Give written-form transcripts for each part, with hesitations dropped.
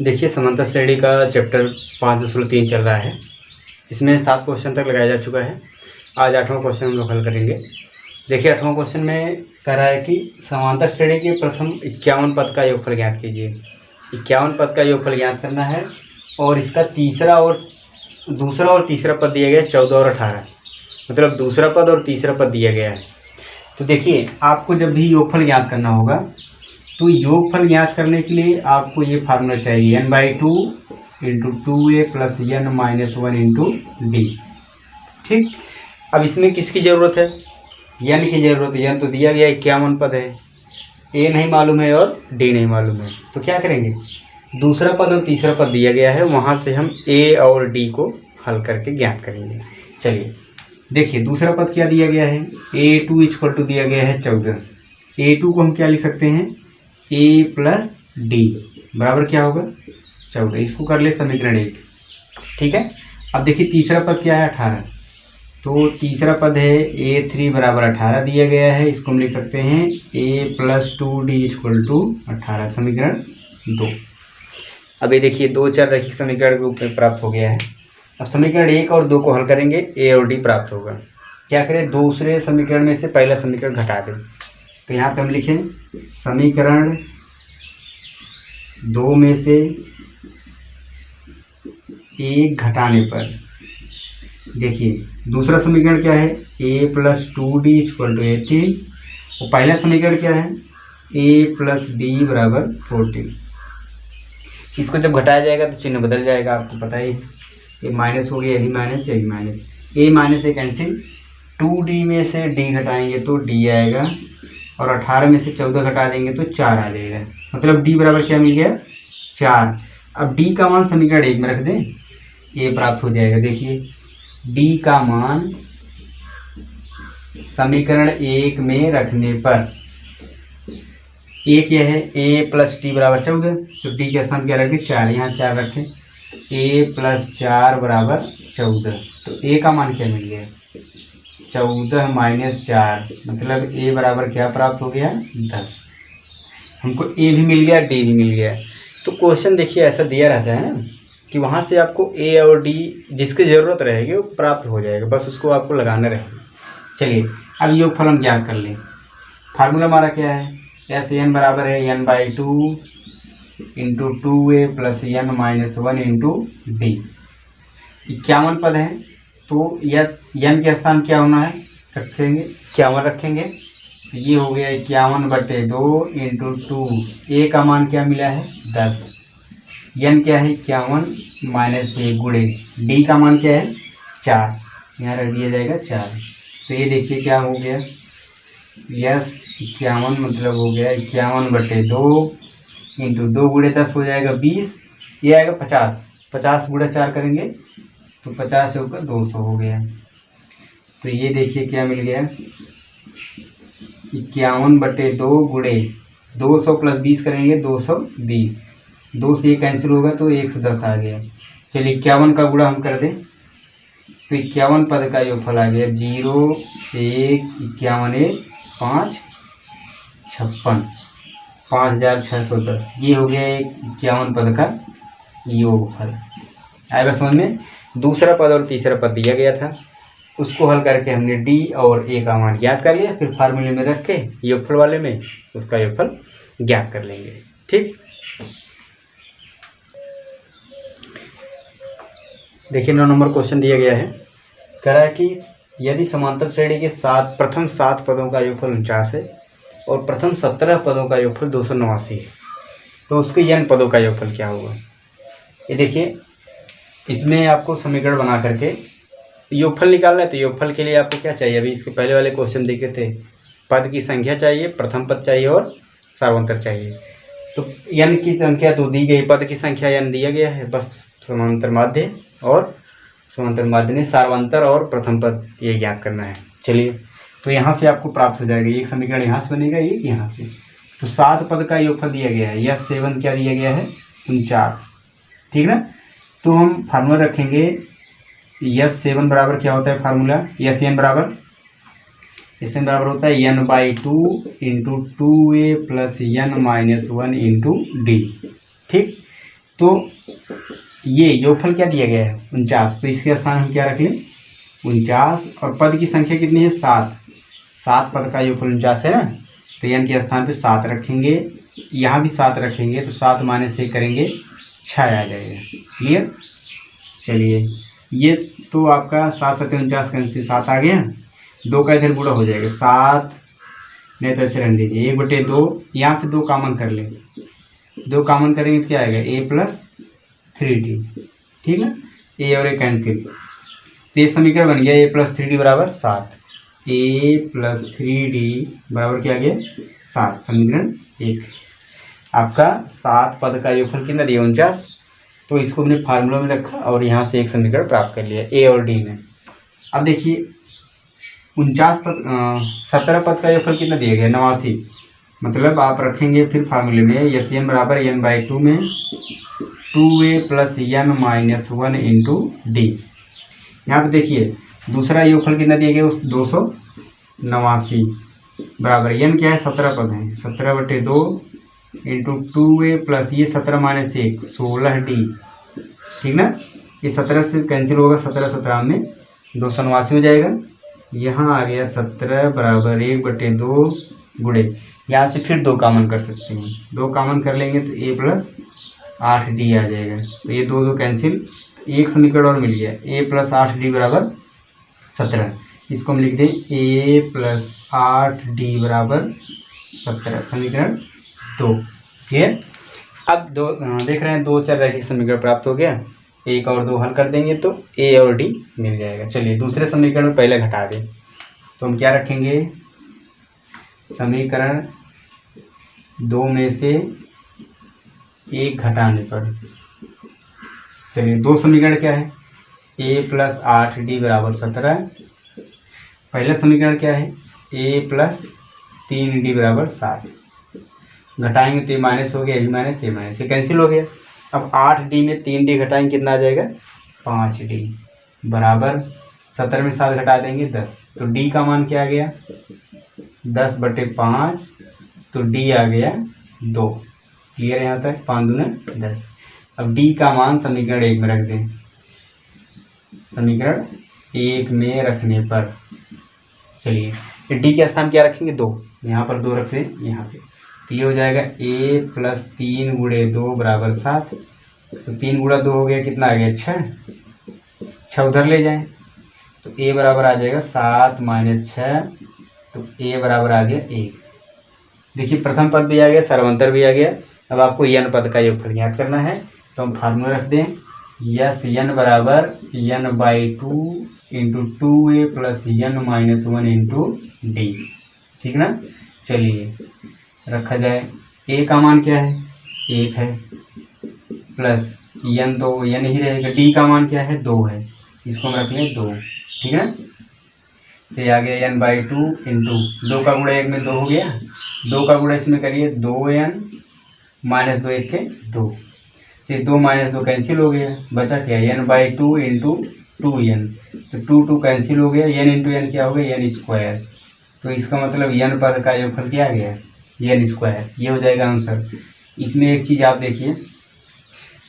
देखिए समांतर श्रेणी का चैप्टर 5.3 चल रहा है। इसमें 7 क्वेश्चन तक लगाया जा चुका है। आज 8वां क्वेश्चन हम लोग हल करेंगे। देखिए 8वां क्वेश्चन में कह रहा है कि समांतर श्रेणी के प्रथम 51 पद का योगफल ज्ञात कीजिए। 51 पद का योगफल ज्ञात करना है और इसका दूसरा और तीसरा पद दिया गया है 14 और 18। मतलब दूसरा पद और तीसरा पद दिया गया है। तो देखिए आपको जब भी योगफल ज्ञात करना होगा तो योगफल ज्ञात करने के लिए आपको ये फार्मूला चाहिए n/2 into 2a plus n minus 1 into D. ठीक, अब इसमें किसकी ज़रूरत है? n की ज़रूरत है। n तो दिया गया 51 पद है, a नहीं मालूम है और d नहीं मालूम है। तो क्या करेंगे, दूसरा पद और तीसरा पद दिया गया है, वहाँ से हम a और d को हल करके ज्ञात करेंगे। चलिए देखिए दूसरा पद क्या दिया गया है, a2 इक्वल टू दिया गया है 14। a2 को हम क्या लिख सकते हैं, a प्लस डी बराबर क्या होगा 14। इसको कर ले समीकरण 1। ठीक है, अब देखिए तीसरा पद क्या है 18। तो तीसरा पद है a3 बराबर 18 दिया गया है। इसको हम लिख सकते हैं a plus 2d equal to 18, समीकरण 2। अब ये देखिए 2 चर रैखिक समीकरण के रूप में प्राप्त हो गया है। अब समीकरण 1 और 2 को हल करेंगे, a और d प्राप्त होगा। क्या करें, दूसरे समीकरण में से पहला समीकरण घटा दें। तो यहाँ पे हम लिखें समीकरण 2 में से 1 घटाने पर, देखिए दूसरा समीकरण क्या है a plus 2d equal to 18 और पहला समीकरण क्या है a प्लस डी बराबर 14। इसको जब घटाया जाएगा तो चिन्ह बदल जाएगा, आपको पता है। ये माइनस हो गया, यही माइनस यही minus, a minus a cancel. 2d में से d घटाएंगे तो d आएगा और 18 में से 14 घटा देंगे तो 4 आ जाएगा। मतलब d बराबर क्या मिल गया 4। अब d का मान समीकरण 1 में रख दें, a प्राप्त हो जाएगा। देखिए d का मान समीकरण 1 में रखने पर एक यह है a प्लस टी बराबर 14। तो d के स्थान क्या रखें 4, यहाँ 4 रखें, a प्लस 4 बराबर 14। तो a का मान क्या मिल गया 14 माइनस 4, मतलब a बराबर क्या प्राप्त हो गया 10। हमको a भी मिल गया, d भी मिल गया। तो क्वेश्चन देखिए ऐसा दिया रहता है ना कि वहाँ से आपको a और d जिसकी ज़रूरत रहेगी वो प्राप्त हो जाएगा, बस उसको आपको लगाना रहेगा। चलिए अब योगफल हम ज्ञात कर लें। फार्मूला हमारा क्या है, n बराबर है n/2 into 2a plus n minus 1 into D. 51 पद है तो n के स्थान क्या होना है, रखेंगे 51 रखेंगे। तो ये हो गया 51/2 इंटू 2, a का मान क्या मिला है 10, n क्या है 51 माइनस 1 गुणे d का मान क्या है 4, यहाँ रख दिया जाएगा 4। तो ये देखिए क्या हो गया, यस 51 मतलब हो गया 51/2 इंटू 2 गुणे 10 हो जाएगा 20, ये आएगा 50। 50 गुणा 4 करेंगे तो 50 होकर 200 हो गया। तो ये देखिए क्या मिल गया 51/2 गुणे 200 प्लस 20 करेंगे 220, 2 से ये कैंसिल होगा तो 110 आ गया। चलिए 51 का गुणा हम कर दें तो 51 पद का योगफल आ गया 0 1 51 1 5 56, 5610। ये हो गया 51 पद का योगफल। आएगा समझ में। दूसरा पद और तीसरा पद दिया गया था, उसको हल करके हमने d और a का मान ज्ञात कर लिया। फिर फार्मूले में रख के योगफल वाले में उसका योगफल ज्ञात कर लेंगे। ठीक, देखिए 9 नंबर क्वेश्चन दिया गया है। कह रहा है कि यदि समांतर श्रेणी के प्रथम 7 पदों का योगफल 49 है और प्रथम 17 पदों का योगफल 289 है, तो उसके n पदों का योगफल क्या होगा। ये देखिए इसमें आपको समीकरण बना करके योगफल निकालना है। तो योगफल के लिए आपको क्या चाहिए, अभी इसके पहले वाले क्वेश्चन देखे थे, पद की संख्या चाहिए, प्रथम पद चाहिए और सार्वंतर चाहिए। तो n की संख्या तो दी गई, पद की संख्या n दिया गया है, बस समांतर माध्य और समांतर माध्य ने सार्वंतर और प्रथम पद ये ज्ञात करना है। चलिए तो यहाँ से आपको प्राप्त हो जाएगा, एक समीकरण यहाँ से बनेगा, एक यहाँ से। तो 7 पद का योगफल दिया गया है, यह 7 क्या दिया गया है 49। ठीक ना, तो हम फार्मूला रखेंगे S7 बराबर क्या होता है फार्मूला, SN बराबर होता है n/2 into 2a plus n minus 1 into D. ठीक, तो ये योगफल क्या दिया गया है 49, तो इसके स्थान हम क्या रख लें 49, और पद की संख्या कितनी है 7, 7 पद का योगफल 49 है ना, तो n के स्थान पे 7 रखेंगे, यहाँ भी 7 रखेंगे, तो 7 माइनस से करेंगे 6 आ जाएगा। क्लियर। चलिए ये तो आपका 7 7 49 कैंसिल 7 आ गया, 2 का इधर गुणा हो जाएगा 7, नहीं तो ऐसे रहने दीजिए 1/2, यहाँ से 2 कॉमन कर लेंगे, 2 कॉमन करेंगे तो क्या आएगा a + 3d, ठीक है, a और a कैंसिल, तो ये समीकरण बन गया a + 3d बराबर 7, a + 3d बराबर क्या गया 7, समीकरण 1। आपका 7 पद का योगफल कितना दिया 49, तो इसको हमने फार्मूला में रखा और यहाँ से एक समीकरण प्राप्त कर लिया a और d में। अब देखिए 17 पद का योगफल कितना दिया गया 89, मतलब आप रखेंगे फिर फार्मूले में SN बराबर n/2 में 2a + n - 1 × d। यहाँ पे देखिए दूसरा योगफल कितना दिया गया 289 बराबर n क्या है 17 पद है 17/2 × 2a + ये 17 - 1 16d, ठीक ना, ये 17 से कैंसिल होगा, 17 17 में 289 हो जाएगा, यहाँ आ गया 17 बराबर 1/2 गुणे, यहाँ से फिर 2 कॉमन कर सकते हैं, 2 कॉमन कर लेंगे तो a + 8d आ जाएगा, तो ये 2 कैंसिल, तो एक समीकरण और मिल गया a + 8d बराबर 17, इसको हम लिख दें a + 8d बराबर 17, समीकरण 2। क्लियर। अब देख रहे हैं 2 चर रैखिक समीकरण प्राप्त हो गया, 1 और 2 हल कर देंगे तो a और d मिल जाएगा। चलिए दूसरे समीकरण में पहले घटा दें, तो हम क्या रखेंगे समीकरण 2 में से 1 घटाने पर, चलिए 2 समीकरण क्या है a + 8d बराबर 17, पहला समीकरण क्या है a + 3d बराबर 7, घटाएंगे तो ये माइनस हो गया, ये माइनस ये माइनस, ये कैंसिल हो गया। अब 8d में 3d घटाएंगे कितना आ जाएगा 5d बराबर 17 में 7 घटा देंगे 10, तो d का मान क्या आ गया 10/5, तो d आ गया 2। क्लियर यहाँ तक, 5 दूना 10। अब d का मान समीकरण 1 में रख दें, समीकरण 1 में रखने पर चलिए d के स्थान क्या रखेंगे 2, यहाँ पर 2 रख दें यहाँ पे, तो ये हो जाएगा a + 3 × 2 बराबर 7, तो 3 × 2 हो गया कितना आ गया 6, 6 उधर ले जाएं तो a बराबर आ जाएगा 7 - 6, तो a बराबर आ गया 1। देखिए प्रथम पद भी आ गया, सर्वांतर भी आ गया। अब आपको n पद का योगफल ज्ञात करना है, तो हम फार्मूला रख दें SN बराबर n/2 × 2a + n - 1 × d, ठीक ना। चलिए रखा जाए, a का मान क्या है 1 है, प्लस n तो n ही रहेगा, d का मान क्या है 2 है, इसको हम रख लें 2, ठीक है। तो ये आ गया n/2 × 2 का गुणा 1 में 2 हो गया, 2 का गुणा इसमें करिए 2n - 2 1 के 2, तो 2 - 2 कैंसिल हो गया, बचा क्या n/2 × 2n, तो 2 2 कैंसिल हो गया, n × n क्या हो गया n², तो इसका मतलब n पद का योगफल क्या आ गया n², ये हो जाएगा आंसर। इसमें एक चीज़ आप देखिए,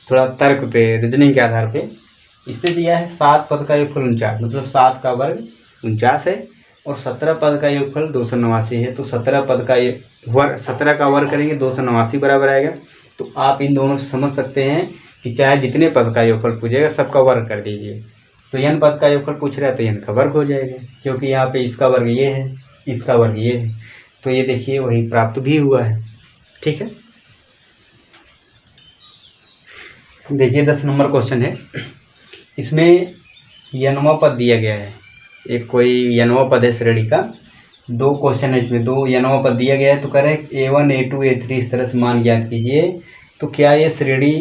थोड़ा तर्क पे रीजनिंग के आधार पे इस पे दिया है 7 पद का योगफल 49, मतलब 7 का वर्ग 49 है, और 17 पद का योगफल 289 है, तो 17 पद का वर्ग 17 का वर्ग करेंगे 289 बराबर आएगा। तो आप इन दोनों से समझ सकते हैं कि चाहे जितने पद का योगफल पूछेगा सबका वर्ग कर दीजिए, तो n पद का योगफल पूछ रहा है तो n का वर्ग हो जाएगा, क्योंकि यहाँ पे इसका वर्ग ये है, इसका वर्ग ये है, तो ये देखिए वही प्राप्त भी हुआ है, ठीक है। देखिए 10 नंबर क्वेश्चन है, इसमें n वां पद दिया गया है, एक कोई n वां पद है श्रेणी का, 2 क्वेश्चन है इसमें, 2 n वां पद दिया गया है, तो कह रहे हैं a1 a2 a3 इस तरह से मान ज्ञात कीजिए, तो क्या ये श्रेणी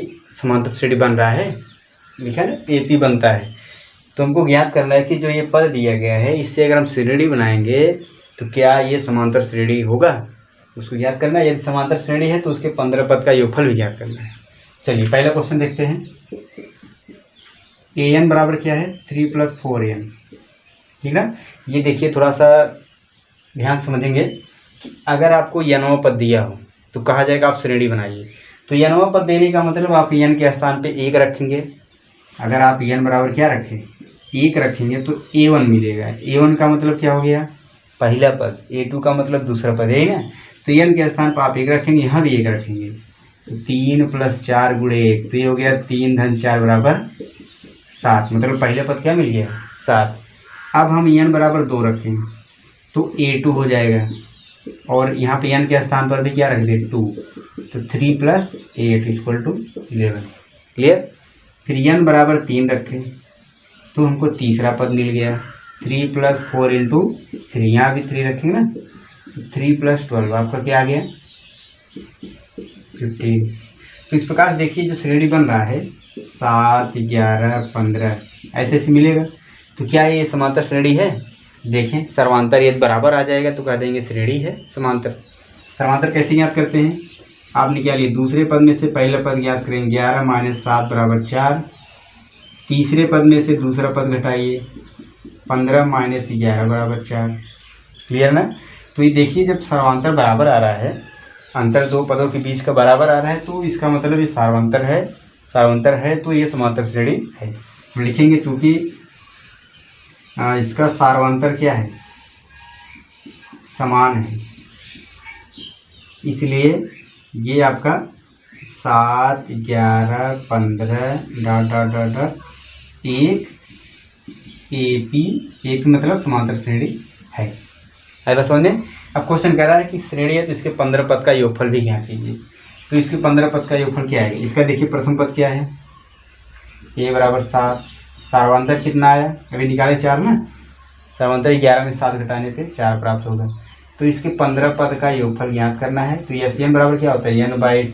समांतर श्रेणी बन रहा है, लिखा है AP बनता है, तो हमको ज्ञात करना है कि जो ये पद दिया गया है इससे अगर हम श्रेणी बनाएंगे तो क्या ये समांतर श्रेणी होगा, उसको ज्ञात करना है। यदि समांतर श्रेणी है तो उसके 15 पद का योगफल भी ज्ञात करना है। चलिए पहला क्वेश्चन देखते हैं, an बराबर क्या है 3 + 4n, ठीक ना। ये देखिए थोड़ा सा ध्यान समझेंगे कि अगर आपको n वां पद दिया हो तो कहा जाएगा आप श्रेणी बनाइए, तो n वां पद देने का मतलब आप n के स्थान पे 1 रखेंगे। अगर आप n बराबर क्या रखें, 1 रखेंगे तो a1 मिलेगा। a1 का मतलब क्या हो गया, पहला पद, a2 का मतलब दूसरा पद है ना। तो n के स्थान पर आप 1 रखेंगे, यहाँ भी 1 रखेंगे, तो 3 + 4 × 1, तो ये हो गया 3 × 4 = 7, मतलब पहले पद क्या मिल गया, 7। अब हम n बराबर 2 रखेंगे तो a2 हो जाएगा, और यहाँ पे n के स्थान पर भी क्या रख दे, 2, तो 3 + 8 = 11। क्लियर। फिर n बराबर 3 रखें तो हमको तीसरा पद मिल गया, 3 + 4 × 3, यहाँ भी 3 रखेंगे ना, तो 3 + 12 आपका क्या आ गया, 15। तो इस प्रकार से देखिए जो श्रेणी बन रहा है 7, 11, 15 ऐसे ऐसे मिलेगा। तो क्या ये समांतर श्रेणी है, देखें सर्वांतर यदि बराबर आ जाएगा तो कह देंगे श्रेणी है समांतर। समांतर कैसे ज्ञात करते हैं, आप निकालिए दूसरे पद में से पहला पद ज्ञात करेंगे, 11 - 7 = 4, तीसरे पद में से दूसरा पद घटाइए, 15 - 11 = 4। क्लियर ना। तो ये देखिए जब सर्वांतर बराबर आ रहा है, अंतर दो पदों के बीच का बराबर आ रहा है, तो इसका मतलब ये सार्वंतर है, सार्वंतर है तो ये समांतर श्रेणी है। हम लिखेंगे चूंकि इसका सार्वंतर क्या है, समान है, इसलिए ये आपका 7, 11, 15 ... 1 AP, एक मतलब समांतर श्रेणी है। ऐसा समझे। अब क्वेश्चन कह रहा है कि श्रेणी है तो इसके 15 पद का योगफल भी ज्ञात कीजिए। तो इसके 15 पद का योगफल क्या है, इसका देखिए प्रथम पद क्या है, a = 7, सार्वंतर कितना आया, अभी निकाले 4 ना, सार्वंतर 11 में 7 घटाने पे 4 प्राप्त होगा। तो इसके 15 पद का योगफल ज्ञात करना है। तो SN बराबर क्या होता है, n/2 ×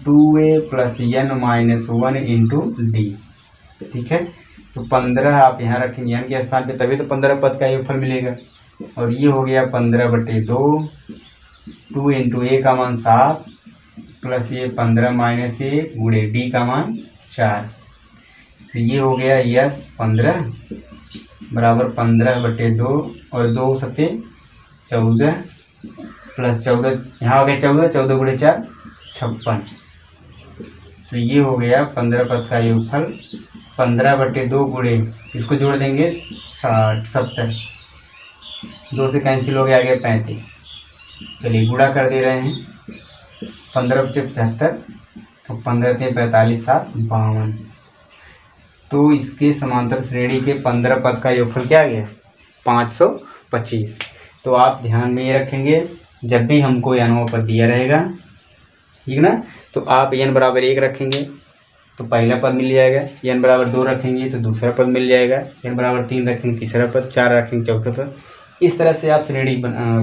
2a + n - 1 × d। ठीक है। तो 15 आप यहाँ रखेंगे n के स्थान पे, तभी तो 15 पद का योगफल मिलेगा। और ये हो गया 15/2, 2 × a का मान 7 प्लस ये 15 - 1 गुणे d का मान 4। तो ये हो गया यस 15 बराबर 15/2 और 2 × 7 = 14 प्लस 14, यहाँ हो गया 14, 14 × 4 = 56। तो ये हो गया 15 पद का योगफल 15/2 गुणे, इसको जोड़ देंगे 60, 70, 2 से कैंसिल हो गया, आ गया 35। चलिए गुणा कर दे रहे हैं, 15 × 5 = 75, तो 15 × 3 = 45, 7 = 52। तो इसके समांतर श्रेणी के 15 पद का योगफल क्या आ गया, 525। तो आप ध्यान में ये रखेंगे, जब भी हमको n पद दिया रहेगा, ठीक ना, तो आप n बराबर 1 रखेंगे तो पहला पद मिल जाएगा, n बराबर 2 रखेंगे तो दूसरा पद मिल जाएगा, n बराबर 3 रखेंगे तीसरा पद, 4 रखेंगे चौथा पद। इस तरह से आप श्रेणी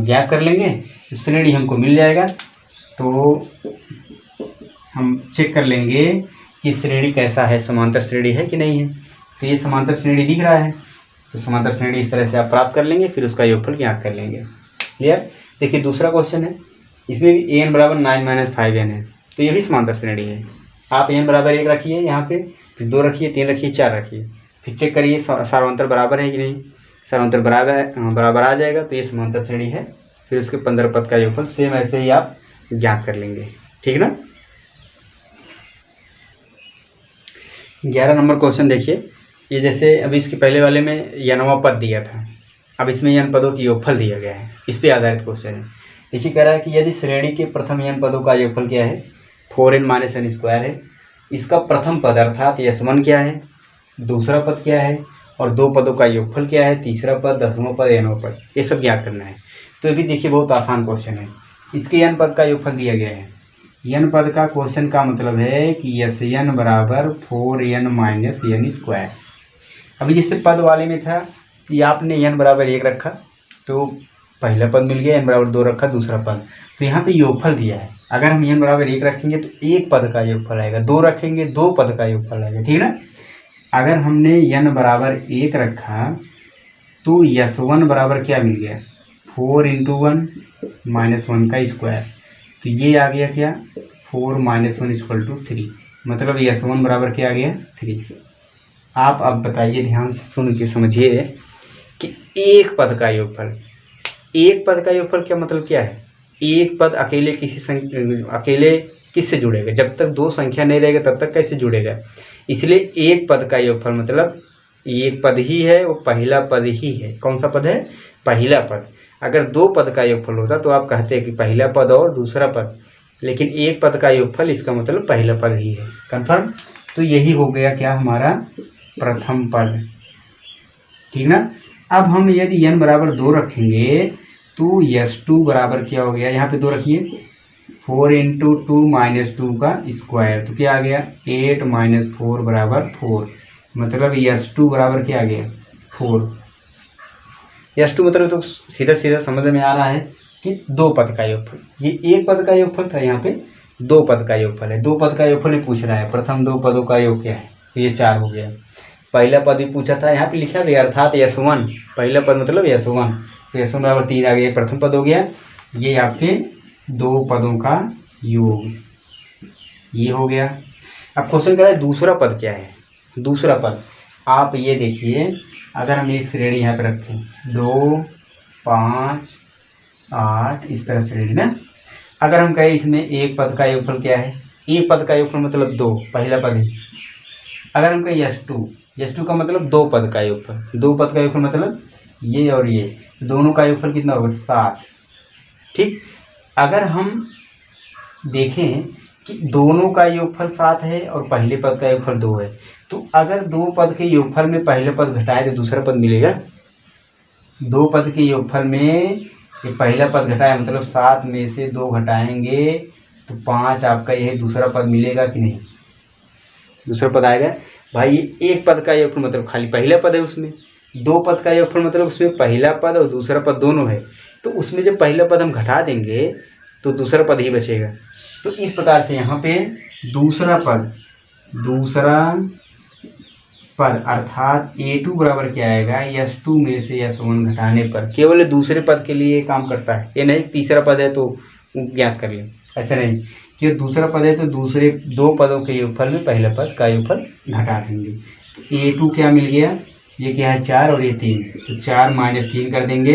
ज्ञात कर लेंगे, तो श्रेणी हमको मिल जाएगा। तो हम चेक कर लेंगे कि श्रेणी कैसा है, समांतर श्रेणी है कि नहीं है। तो ये समांतर श्रेणी दिख रहा है, तो समांतर श्रेणी इस तरह से आप प्राप्त कर लेंगे, फिर उसका योगफल ज्ञात कर लेंगे। क्लियर। देखिए दूसरा क्वेश्चन है, इसमें भी an बराबर 9 - 5n है, तो ये भी समांतर श्रेणी है। आप n बराबर 1 रखिए यहाँ पे, फिर 2 रखिए, 3 रखिए, 4 रखिए, फिर चेक करिए सार्वंतर बराबर है कि नहीं। सार्वंतर बराबर आ जाएगा तो ये समांतर श्रेणी है। फिर उसके 15 पद का योगफल सेम ऐसे ही आप ज्ञात कर लेंगे, ठीक ना। 11 नंबर क्वेश्चन देखिए, ये जैसे अभी इसके पहले वाले में n पद दिया था, अब इसमें n पदों की योगफल दिया गया है, इस पे आधारित क्वेश्चन है। देखिए कह रहा है कि यदि श्रेणी के प्रथम n पदों का योगफल क्या है, 4n - n² है, इसका प्रथम पद अर्थात s1 क्या है, दूसरा पद क्या है, और दो पदों का योगफल क्या है, तीसरा पद, 10वां पद, nवां पद, ये सब ज्ञात करना है। तो ये भी देखिए बहुत आसान क्वेश्चन है। इसके n पद का योगफल दिया गया है, n पद का क्वेश्चन का मतलब है कि Sn बराबर 4n - n²। अभी जिससे पद वाले में था कि आपने n बराबर 1 रखा तो पहला पद मिल गया, n बराबर 2 रखा दूसरा पद, तो यहाँ पे योगफल दिया है। अगर हम n बराबर 1 रखेंगे तो एक पद का योगफल आएगा, 2 रखेंगे 2 पद का योगफल आएगा, ठीक ना। अगर हमने n बराबर 1 रखा तो S1 बराबर क्या मिल गया, 4 × 1 - 1 का स्क्वायर, तो ये आ गया क्या, 4 - 1 = 3, मतलब S1 बराबर क्या आ गया, 3। आप अब बताइए, ध्यान से सुन के समझिए कि एक पद का योगफल, एक पद का योगफल क्या मतलब क्या है, एक पद अकेले किससे जुड़ेगा? जब तक दो संख्या नहीं रहेगा तब तक कैसे जुड़ेगा? इसलिए एक पद का योगफल मतलब एक पद ही है, वो पहला पद ही है। कौन सा पद है? पहला पद। अगर दो पद का योगफल होता तो आप कहते हैं कि पहला पद और दूसरा पद, लेकिन एक पद का योगफल इसका मतलब पहला पद ही है। कंफर्म? तो यही हो गया क्या हमारा प्रथम पद, ठीक ना। अब हम यदि n बराबर 2 रखेंगे तो s2 बराबर क्या हो गया? यहाँ पे 2 रखिए, 4 इंटू 2 माइनस 2 का स्क्वायर, तो क्या आ गया? 8 माइनस 4 बराबर 4, मतलब s2 बराबर क्या आ गया? 4। s2 मतलब तो सीधा सीधा समझ में आ रहा है कि दो पद का योगफल। ये एक पद का योगफल था, यहाँ पे दो पद का योगफल है। दो पद का योगफल पूछ रहा है, प्रथम दो पदों का योग क्या है? तो ये 4 हो गया। पहला पद भी पूछा था, यहाँ पे लिखा है अर्थात यशवन, पहला पद मतलब यशवन, तो यशवन बराबर 3 आ गया, प्रथम पद हो गया। ये आपके दो पदों का योग, ये हो गया। अब क्वेश्चन कह रहा है दूसरा पद क्या है? दूसरा पद आप ये देखिए, अगर हम एक श्रेणी यहाँ पे रखें 2, 5, 8 इस तरह श्रेणी ना, अगर हम कहें इसमें एक पद का योगफल क्या है? एक पद का योगफल मतलब 2, पहला पद है। अगर हम कहें यश टू का मतलब दो पद का योगफल, दो पद का योगफल मतलब ये और ये, दोनों का योगफल कितना होगा? 7। ठीक, अगर हम देखें कि दोनों का योगफल 7 है और पहले पद का योगफल 2 है, तो अगर दो पद के योगफल में पहले पद घटाए तो दूसरा पद मिलेगा। दो पद के योगफल में ये पहला पद घटाए मतलब 7 में से 2 घटाएंगे तो 5 आपका यह दूसरा पद मिलेगा कि नहीं? दूसरा पद आएगा। भाई एक पद का योगफल मतलब खाली पहला पद है, उसमें दो पद का योगफल मतलब उसमें पहला पद और दूसरा पद दोनों है, तो उसमें जब पहला पद हम घटा देंगे तो दूसरा पद ही बचेगा। तो इस प्रकार से यहाँ पे दूसरा पद अर्थात a2 बराबर क्या आएगा? s2 में से s1 घटाने पर। केवल दूसरे पद के लिए काम करता है, ये नहीं तीसरा पद है तो ज्ञात कर लें, ऐसा नहीं कि दूसरा पद है तो दूसरे दो पदों के योगफल में पहला पद का योगफल घटा देंगे। तो a2 क्या मिल गया? ये क्या है? 4 और ये 3, तो 4 माइनस 3 कर देंगे,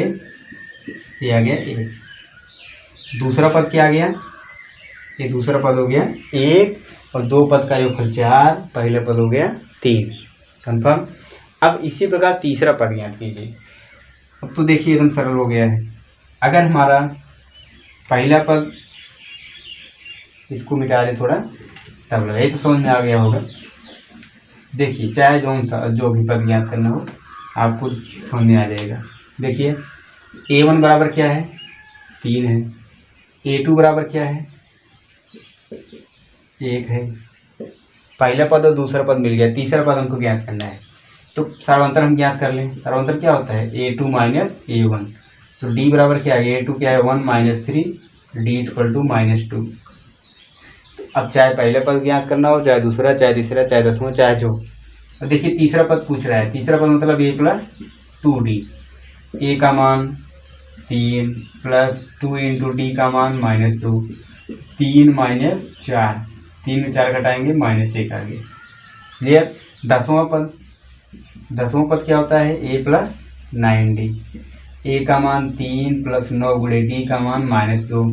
ये आ गया 1। दूसरा पद क्या आ गया? ये दूसरा पद हो गया 1 और दो पद का योगफल 4, पहला पद हो गया 3। कंफर्म? अब इसी प्रकार तीसरा पद ज्ञात कीजिए। अब तो देखिए एकदम सरल हो गया है। अगर हमारा पहला पद, इसको मिटा दे थोड़ा, तब लगा ये तो समझ में आ गया होगा। देखिए चाहे जो भी पद ज्ञात करना हो आपको समझ में आ जाएगा। देखिए a1 बराबर क्या है? 3 है। a2 बराबर क्या है? 1 है। पहला पद और दूसरा पद मिल गया, तीसरा पद हमको ज्ञात करना है, तो सर्वांतर हम ज्ञात कर लें। सर्वांतर क्या होता है? a2 माइनस a1, तो d बराबर क्या है? a2 क्या है? 1 माइनस 3, d इक्वल टू -2। अब चाहे पहला पद ज्ञात करना हो, चाहे दूसरा, चाहे तीसरा, चाहे दसवां, चाहे जो। अब देखिए तीसरा पद पूछ रहा है, तीसरा पद मतलब a प्लस 2d, a का मान 3 प्लस 2 इंटू डी का मान -2, 3 माइनस 4, 3 में 4 घटाएंगे -1 आ गया। क्लियर? दसवां पद क्या होता है? a प्लस 9d, a का मान 3 प्लस 9 गुणे d का मान -2,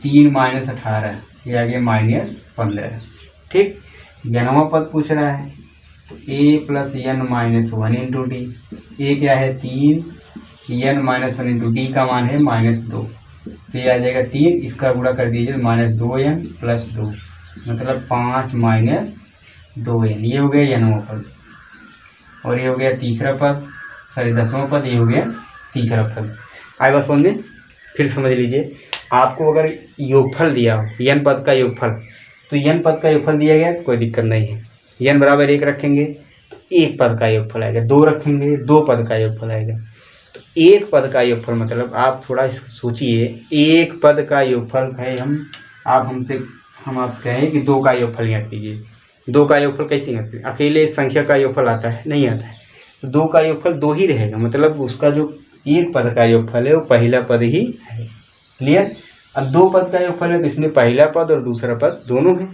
3 माइनस 18, ये आ गया -15। ठीक, n वां पद पूछ रहा है, तो a plus n minus 1 into D, a क्या है? 3, n माइनस 1 इंटू डी का मान है -2, तो ये आ जाएगा 3, इसका गुणा कर दीजिए -2n प्लस 2, मतलब 5 माइनस 2n। ये हो गया n वां पद, और ये हो गया तीसरा पद, सॉरी 10वां पद, ये हो गया तीसरा पद। आए बात समझ में? फिर समझ लीजिए, आपको अगर योगफल दिया हो n पद का योगफल, तो n पद का योगफल दिया गया तो कोई दिक्कत नहीं है। n बराबर 1 रखेंगे तो एक पद का योगफल आएगा, 2 रखेंगे 2 पद का योगफल आएगा। तो एक पद का योगफल मतलब आप थोड़ा सोचिए, एक पद का योगफल है, हम आपसे कहें कि 2 का योगफल ज्ञात कीजिए। 2 का योगफल कैसे ज्ञात कीजिए? अकेले संख्या का योगफल आता है? नहीं आता है। तो 2 का योगफल 2 ही रहेगा, मतलब उसका जो एक पद का योगफल है वो पहला पद ही है। क्लियर? अब 2 पद का योगफल है तो इसमें पहला पद और दूसरा पद दोनों है,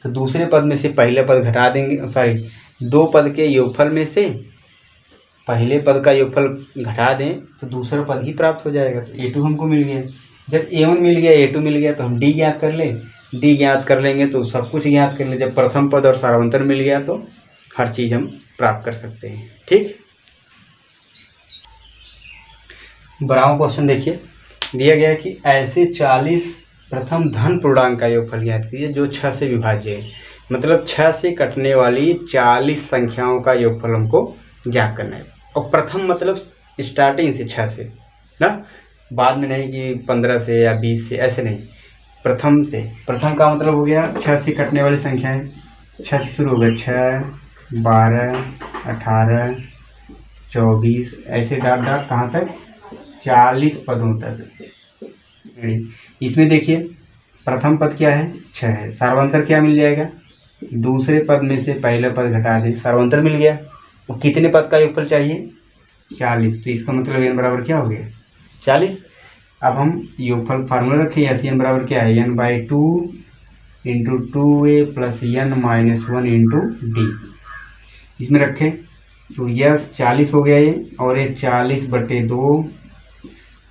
तो दूसरे पद में से पहला पद घटा देंगे, सॉरी 2 पद के योगफल में से पहले पद का योगफल घटा दें तो दूसरा पद ही प्राप्त हो जाएगा। तो a2 हमको मिल गया। जब a1 मिल गया, a2 मिल गया, तो हम d ज्ञात कर लें, डी ज्ञात कर लेंगे तो सब कुछ ज्ञात कर लेंगे। जब प्रथम पद और सार्वंतर मिल गया तो हर चीज़ हम प्राप्त कर सकते हैं। ठीक, 12वां क्वेश्चन देखिए, दिया गया है कि ऐसे 40 प्रथम धन पूर्णांक का योगफल ज्ञात कीजिए जो 6 से विभाज्य है। मतलब 6 से कटने वाली 40 संख्याओं का योगफल हमको ज्ञात करना है। और प्रथम मतलब स्टार्टिंग से 6 से ना, बाद में नहीं कि 15 से या 20 से, ऐसे नहीं, प्रथम से। प्रथम का मतलब हो गया 6 से कटने वाली संख्याएं, 6 से शुरू हो गया, 6, 12, 18, 24, ऐसे डाट डाट कहाँ तक, 40 पदों तक। इसमें देखिए प्रथम पद क्या है, 6 है। सार्वंतर क्या मिल जाएगा, दूसरे पद में से पहला पद घटा दें, सार्वंतर मिल गया। और कितने पद का योगफल चाहिए, 40। तो इसका मतलब n बराबर क्या हो गया, 40। अब हम योगफल फार्मूला रखें, एस एन बराबर क्या है, n/2 into 2a plus n-1 into D. इसमें रखें तो यह 40 हो गया ये, और ये 40/2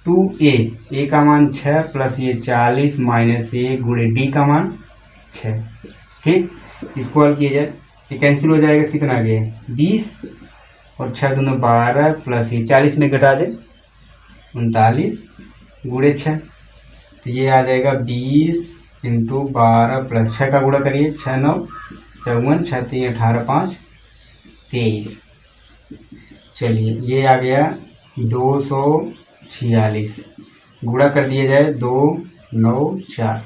2a का मान 6 प्लस ये 40 माइनस a गुणे डी का मान 6। ठीक, इसको हल किया जाए, ये कैंसिल हो जाएगा, कितना आ गया 20 और 6 दूनी 12 प्लस ये 40 में घटा दे 39 गुणे 6, तो ये आ जाएगा 20 इंटू 12 प्लस 6 का गुणा करिए, 6 9 54, 6 3 18 5 23। चलिए ये आ गया 246, गुणा कर दिया जाए 2 9 4,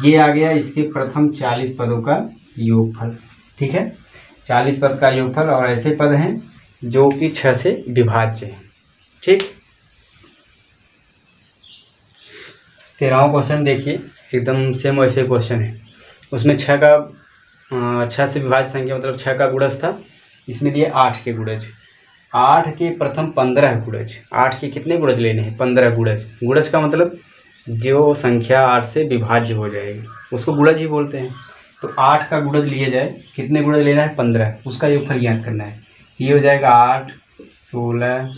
ये आ गया इसके प्रथम 40 पदों का योगफल। ठीक है, 40 पद का योगफल, और ऐसे पद हैं जो कि 6 से विभाज्य हैं। ठीक, 13वां क्वेश्चन देखिए, एकदम सेम वैसे क्वेश्चन है। उसमें 6 से विभाज्य संख्या मतलब 6 का गुणज था, इसमें दिए 8 के गुणज। 8 के प्रथम 15 गुणज, 8 के कितने गुणज लेने हैं, 15 गुणज। गुणज का मतलब जो संख्या 8 से विभाज्य हो जाएगी उसको गुणज ही बोलते हैं। तो 8 का गुणज लिया जाए, कितने गुणज लेना है, 15, उसका योगफल ज्ञात करना है। ये हो जाएगा 8, 16,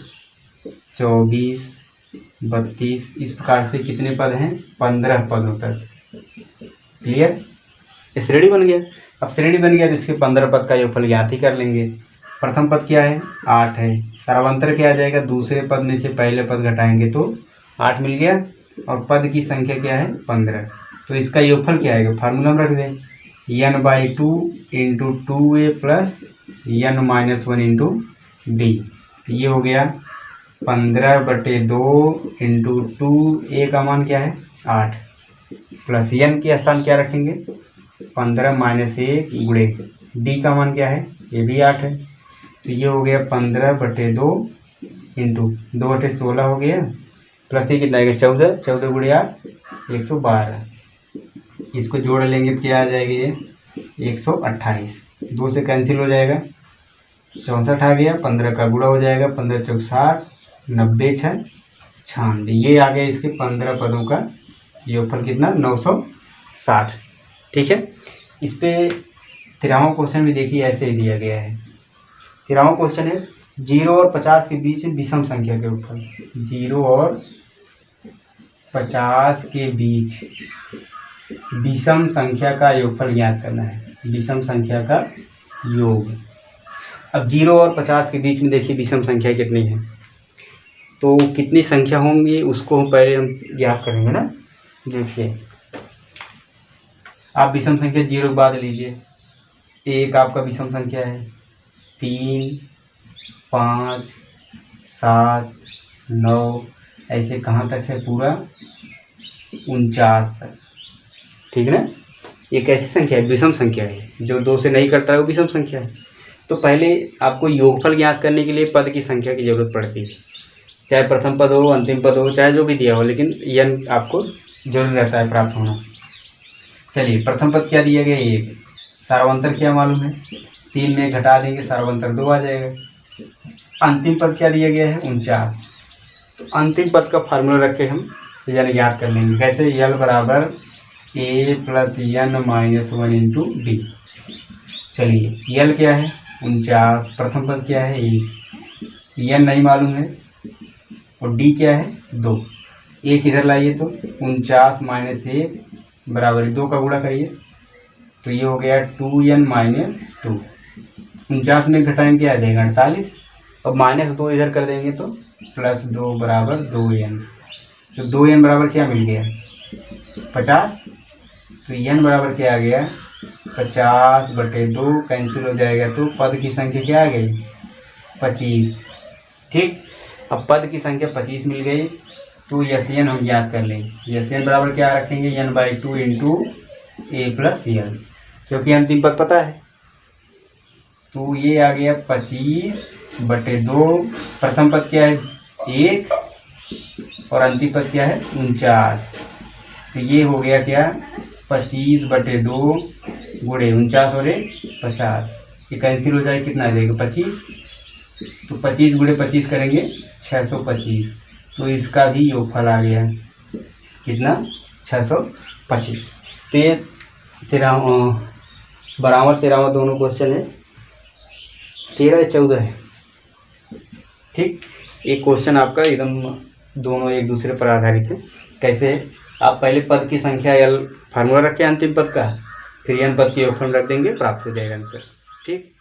24, 32, इस प्रकार से कितने पद हैं, 15 पदों तक। क्लियर, श्रेणी बन गया। अब श्रेणी बन गया तो इसके 15 पद का योगफल ज्ञात ही कर लेंगे। प्रथम पद क्या है, 8 है। सार्वंतर क्या आ जाएगा, दूसरे पद में से पहले पद घटाएंगे तो 8 मिल गया, और पद की संख्या क्या है, 15। तो इसका योगफल क्या आएगा, फार्मूला में रख दें, n/2 into 2a plus n-1 into D. तो ये हो गया 15/2 इंटू 2a का मान क्या है, 8, प्लस n के स्थान क्या रखेंगे, 15 माइनस 1 गुणे डी का मान क्या है, ये भी 8 है। तो ये हो गया 15/2 इंटू 2/16 हो गया, प्लस ये कितना आएगा, 14, 14 गुणे 8 112। इसको जोड़ लेंगे तो क्या आ जाएगा, ये 128, 2 से कैंसिल हो जाएगा, 64 आ गया, 15 का गुणा हो जाएगा, 15 चौक 60, 90 6 96, ये आ गया इसके 15 पदों का योगफल कितना, 960। ठीक है, इस पे 13वां क्वेश्चन भी देखिए ऐसे ही दिया गया है। 13वां क्वेश्चन है 0 और 50 के बीच विषम संख्या के योगफल। 0 और 50 के बीच विषम संख्या का योगफल ज्ञात करना है, विषम संख्या का योग। अब 0 और 50 के बीच में देखिए विषम संख्या कितनी है, तो कितनी संख्या होंगी उसको पहले हम ज्ञात करेंगे ना। देखिए आप विषम संख्या 0 के बाद लीजिए, 1 आपका विषम संख्या है, 3 5 7 9, ऐसे कहाँ तक है, पूरा 49 तक। ठीक है ना, ये कैसी संख्या है, विषम संख्या है, जो 2 से नहीं कट रहा है वो विषम संख्या है। तो पहले आपको योगफल ज्ञात करने के लिए पद की संख्या की जरूरत पड़ती है, चाहे प्रथम पद हो, अंतिम पद हो, चाहे जो भी दिया हो, लेकिन n आपको जरूर रहता है प्राप्त होना। चलिए प्रथम पद क्या दिया गया, 1। सार्वंतर क्या मालूम है, 3 में घटा देंगे, सार्वंतर 2 आ जाएगा। अंतिम पद क्या दिया गया है, 49। तो अंतिम पद का फार्मूला रख के हम n ज्ञात कर लेंगे, कैसे, l बराबर a plus n-1 into D. चलिए l क्या है, 49, प्रथम पद क्या है, 1, n नहीं मालूम है, और d क्या है, 2। एक इधर लाइए तो 49 माइनस 1 बराबर 2 का गुणा करिए तो ये हो गया 2n माइनस 2। 49 में घटाएंगे क्या आ जाएगा 48। अब -2 इधर कर देंगे तो +2 बराबर 2n। तो 2n बराबर क्या मिल गया 50। तो n बराबर क्या आ गया 50/2 कैंसिल हो जाएगा तो पद की संख्या क्या आ गई 25। ठीक, अब पद की संख्या 25 मिल गई तो SN हम ज्ञात कर लेंगे। SN बराबर क्या रखेंगे n/2 into a plus n, क्योंकि अंतिम पद पता है। तो ये आ गया 25/2। प्रथम पद क्या है 1 और अंतिम पद क्या है 49। तो ये हो गया क्या 25/2 गुणे 49 और 50, ये कैंसिल हो जाए कितना आ जाएगा 25। तो 25 गुणे 25 करेंगे 625। तो इसका भी योगफल आ गया कितना 625। तो ये 13वां दोनों क्वेश्चन है, 13 या 14 है। ठीक, एक क्वेश्चन आपका एकदम दोनों एक दूसरे पर आधारित है। कैसे आप पहले पद की संख्या l फार्मूला रखें अंतिम पद का, फिर n पद की योगफल रख देंगे, प्राप्त हो जाएगा आंसर। ठीक।